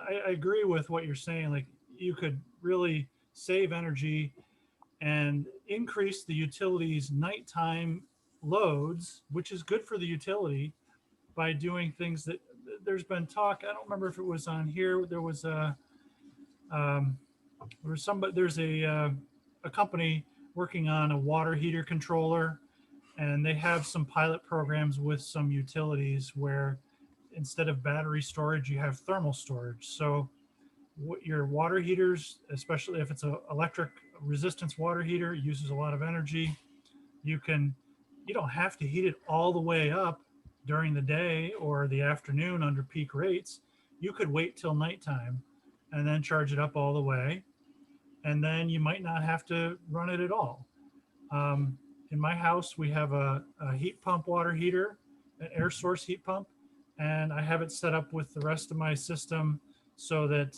I agree with what you're saying. Like, you could really save energy and increase the utility's nighttime loads, which is good for the utility, by doing things that there's been talk. I don't remember if it was on here. There was there's a company working on a water heater controller, and they have some pilot programs with some utilities where instead of battery storage, you have thermal storage. So what your water heaters, especially if it's an electric resistance water heater, uses a lot of energy. You don't have to heat it all the way up during the day or the afternoon under peak rates. You could wait till nighttime and then charge it up all the way. And then you might not have to run it at all. In my house, we have a heat pump water heater, an air source heat pump, and I have it set up with the rest of my system so that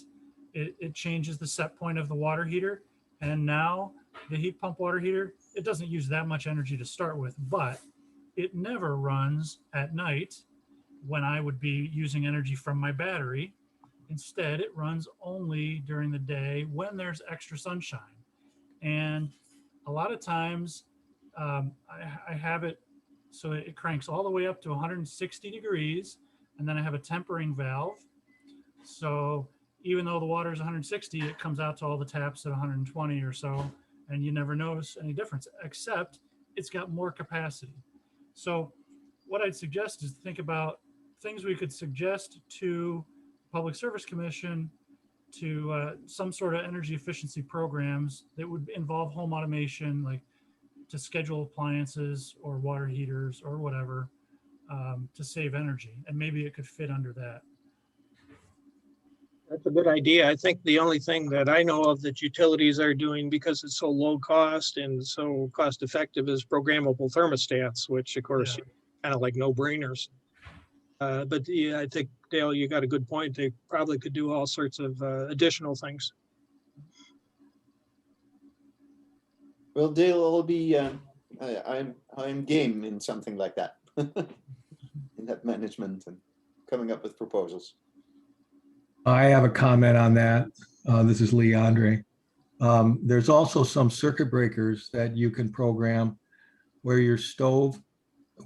it changes the set point of the water heater. And now the heat pump water heater, it doesn't use that much energy to start with, but it never runs at night when I would be using energy from my battery. Instead, it runs only during the day when there's extra sunshine. And a lot of times I have it so it cranks all the way up to 160 degrees, and then I have a tempering valve. So even though the water is 160, it comes out to all the taps at 120 or so, and you never notice any difference, except it's got more capacity. So what I'd suggest is think about things we could suggest to Public Service Commission, to some sort of energy efficiency programs that would involve home automation, like to schedule appliances or water heaters or whatever to save energy, and maybe it could fit under that. That's a good idea. I think the only thing that I know of that utilities are doing, because it's so low cost and so cost effective, is programmable thermostats, which of course, Yeah. kind of like no brainers. But yeah, I think Dale, you got a good point. They probably could do all sorts of additional things. Well, Dale, I'll be, I'm game in something like that. In that management and coming up with proposals. I have a comment on that. This is Lee Andre. There's also some circuit breakers that you can program where your stove,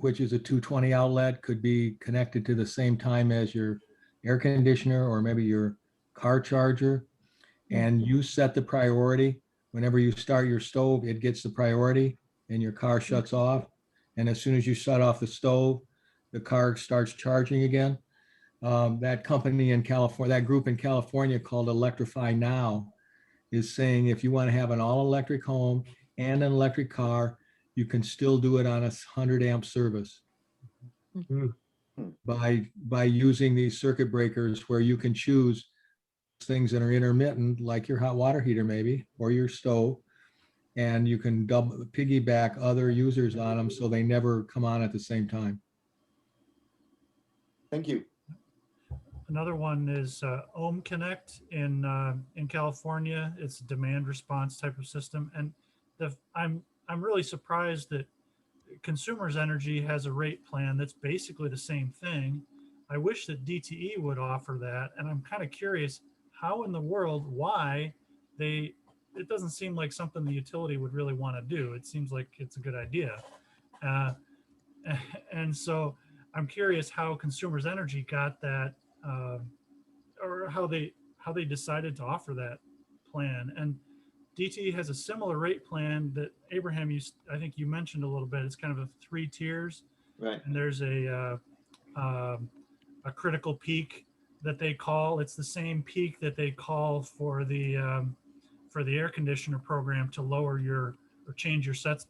which is a 220 outlet, could be connected to the same time as your air conditioner or maybe your car charger. And you set the priority. Whenever you start your stove, it gets the priority and your car shuts off. And as soon as you shut off the stove, the car starts charging again. That company in California, that group in California called Electrify Now, is saying if you want to have an all-electric home and an electric car, you can still do it on a 100 amp service by using these circuit breakers where you can choose things that are intermittent, like your hot water heater maybe, or your stove, and you can piggyback other users on them so they never come on at the same time. Thank you. Another one is Ohm Connect in California. It's a demand response type of system, and I'm really surprised that Consumers Energy has a rate plan that's basically the same thing. I wish that DTE would offer that, and I'm kind of curious how in the world, why it doesn't seem like something the utility would really want to do. It seems like it's a good idea. And so I'm curious how Consumers Energy got that, or how they decided to offer that plan. And DTE has a similar rate plan that Abraham, I think you mentioned a little bit. It's kind of a 3 tiers, Right. and there's a critical peak that they call. It's the same peak that they call for the air conditioner program to lower or change your set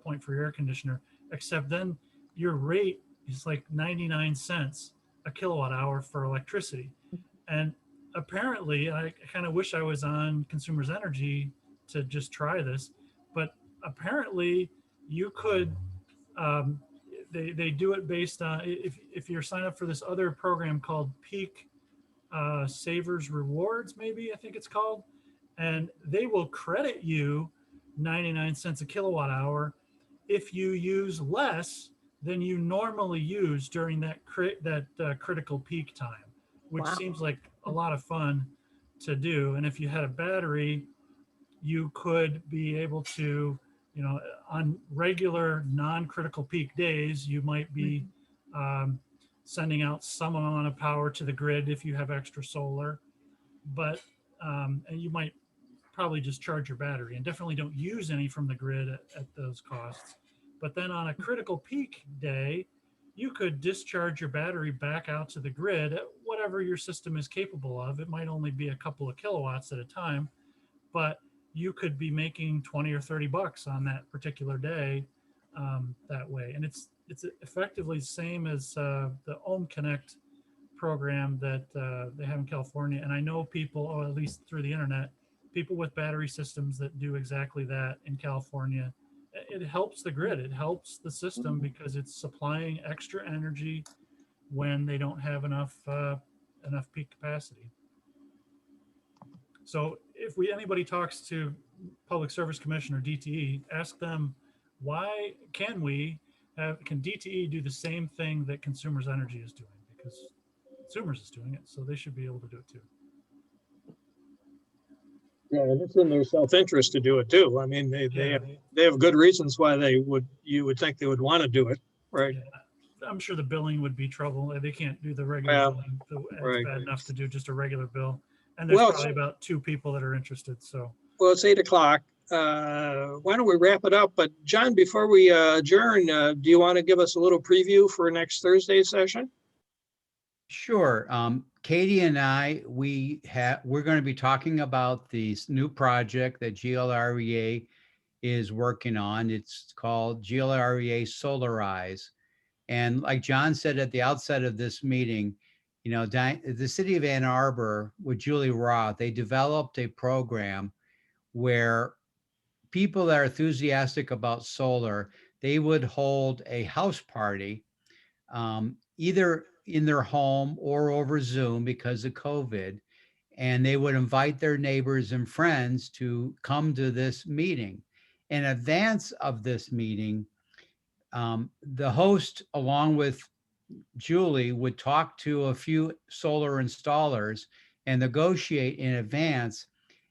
point for your air conditioner. Except then your rate is like 99 cents a kilowatt hour for electricity. And apparently, I kind of wish I was on Consumers Energy to just try this, but apparently you could, they do it based on, if you're signed up for this other program called Peak Savers Rewards, maybe I think it's called, and they will credit you 99 cents a kilowatt hour if you use less than you normally use during that critical peak time, which Wow. seems like a lot of fun to do. And if you had a battery, you could be able to, on regular non-critical peak days, you might be sending out some amount of power to the grid if you have extra solar, but and you might probably just charge your battery and definitely don't use any from the grid at those costs. But then on a critical peak day, you could discharge your battery back out to the grid at whatever your system is capable of. It might only be a couple of kilowatts at a time, but you could be making 20 or 30 bucks on that particular day that way. And it's effectively the same as the Ohm Connect program that they have in California. And I know people, or at least through the internet, people with battery systems that do exactly that in California. It helps the grid. It helps the system because it's supplying extra energy when they don't have enough peak capacity. So if anybody talks to Public Service Commission or DTE, ask them, why can DTE do the same thing that Consumers Energy is doing? Because Consumers is doing it, so they should be able to do it too. Yeah, and it's in their self-interest to do it too. I mean, they have good reasons why you would think they would want to do it, right? Yeah. I'm sure the billing would be trouble. They can't do the regular billing. So it's right. bad enough to do just a regular bill. And there's probably it's about 2 people that are interested. So Well, it's 8 o'clock. Why don't we wrap it up? But John, before we adjourn, do you want to give us a little preview for next Thursday's session? Sure. Katie and I, we're going to be talking about this new project that GLREA is working on. It's called GLREA Solarize. And like John said at the outset of this meeting, you know, the city of Ann Arbor with Julie Roth, they developed a program where people that are enthusiastic about solar, they would hold a house party, either in their home or over Zoom because of COVID. And they would invite their neighbors and friends to come to this meeting. In advance of this meeting, the host, along with Julie, would talk to a few solar installers and negotiate in advance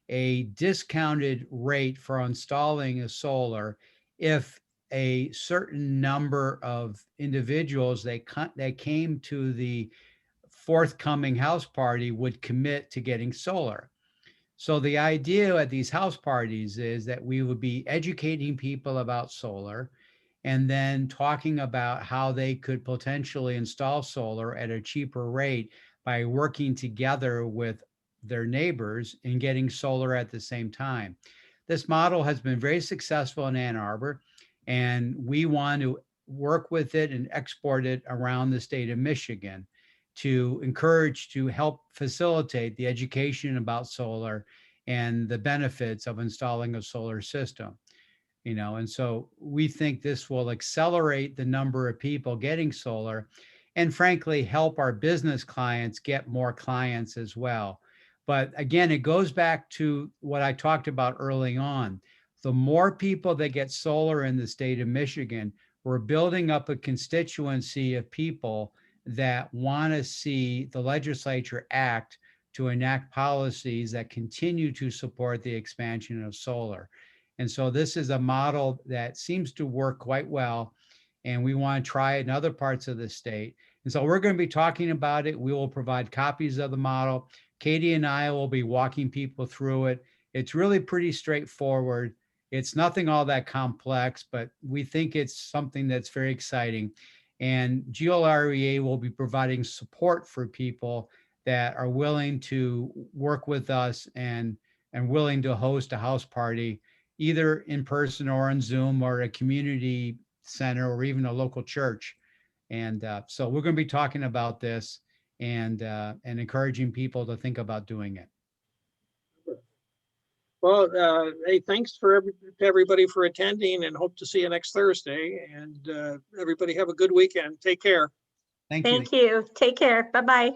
a discounted rate for installing a solar if a certain number of individuals that came to the forthcoming house party would commit to getting solar. So the idea at these house parties is that we would be educating people about solar and then talking about how they could potentially install solar at a cheaper rate by working together with their neighbors and getting solar at the same time. This model has been very successful in Ann Arbor, and we want to work with it and export it around the state of Michigan to encourage, to help facilitate the education about solar and the benefits of installing a solar system. You know, and so we think this will accelerate the number of people getting solar and frankly help our business clients get more clients as well. But again, it goes back to what I talked about early on. The more people that get solar in the state of Michigan, we're building up a constituency of people that want to see the legislature act to enact policies that continue to support the expansion of solar. And so this is a model that seems to work quite well, and we want to try it in other parts of the state. And so we're going to be talking about it. We will provide copies of the model. Katie and I will be walking people through it. It's really pretty straightforward. It's nothing all that complex, but we think it's something that's very exciting. And GLREA will be providing support for people that are willing to work with us and willing to host a house party, either in person or on Zoom or a community center or even a local church. And so we're going to be talking about this and encouraging people to think about doing it. Well, hey, thanks to everybody for attending, and hope to see you next Thursday. And everybody have a good weekend. Take care. Thank you. Thank you. Take care. Bye-bye.